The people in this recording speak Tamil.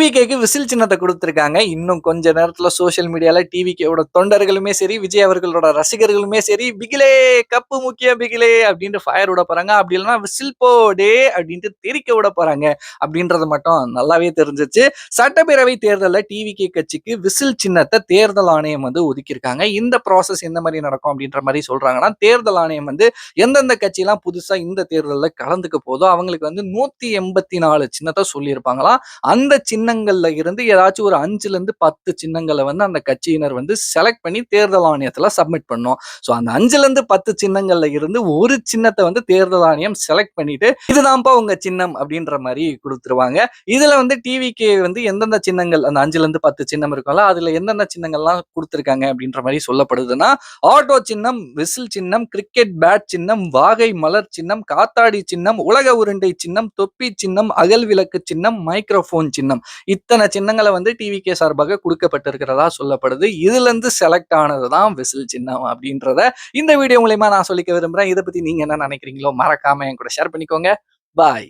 டிவிகேக்கு விசில் சின்னத்தை குடுத்திருக்காங்க. இன்னும் கொஞ்ச நேரத்துல சோசியல் மீடியால டிவிகேவோட தொண்டர்களுமே சரி, விஜய் அவர்களோட ரசிகர்களுமே சரி, "பிகிலே கப்பு முக்கியம் பிகிலே" அப்படின்ட்டு ஃபயர் விட போறாங்க. அப்படி இல்லன்னா "விசில் போடே" அப்படின்ட்டு தெறிக்க விட போறாங்க. அப்படின்றது மட்டும் நல்லாவே தெரிஞ்சிருச்சு. சட்டப்பேரவை தேர்தல்ல டிவிகே கட்சிக்கு விசில் சின்னத்தை தேர்தல் ஆணையம் ஒதுக்கியிருக்காங்க. இந்த ப்ராசஸ் எந்த மாரி நடக்கும் அப்படின்ற மாரி சொல்றாங்கன்னா, தேர்தல் ஆணையம் எந்தெந்த கட்சிலாம் புதுசா இந்த தேர்தல்ல கலந்துக்க போதோ அவங்களுக்கு 184 சின்னத்தை சொல்லியிருப்பாங்களாம். அந்த சின்னங்கள்ல இருந்து ஏதாச்சும் ஒரு 5ல இருந்து 10 சின்னங்கள அந்த கட்சியினர் செலக்ட் பண்ணி தேர்தல் ஆணையத்துல சப்மிட் பண்ணணும். சோ அந்த 5ல இருந்து 10 சின்னங்கள்ல இருந்து ஒரு சின்னத்தை தேர்தல் ஆணையம் செலக்ட் பண்ணிட்டு இதுதான்ப்பா உங்க சின்னம் அப்படின்ற மாதிரி கொடுத்துருவாங்க. இதுல டிவிக்கு எந்தெந்த சின்னங்கள் அந்த 5ல இருந்து 10 சின்னம் இருக்கும்ல அதுல எந்தெந்த சின்னங்கள்லாம் கொடுத்திருக்காங்க அப்படின்ற மாதிரி சொல்லப்படுதுன்னா, ஆட்டோ சின்னம், விசில் சின்னம், கிரிக்கெட் பேட் சின்னம், வாகை மலர் சின்னம், காத்தாடி சின்னம், உலக உருண்டை சின்னம், தொப்பி சின்னம், அகல் விளக்கு சின்னம், மைக்ரோஃபோன் சின்னம். இத்தனை சின்னங்களை டிவிகே சார்பாக கொடுக்கப்பட்டிருக்கிறதா சொல்லப்படுது. இதுல இருந்து செலக்ட் ஆனதுதான் விசில் சின்னம் அப்படின்றத இந்த வீடியோ மூலமா நான் சொல்லிக்க விரும்புறேன். இதை பத்தி நீங்க என்ன நினைக்கிறீங்களோ மறக்காம என் கூட ஷேர் பண்ணிக்கோங்க. பாய்.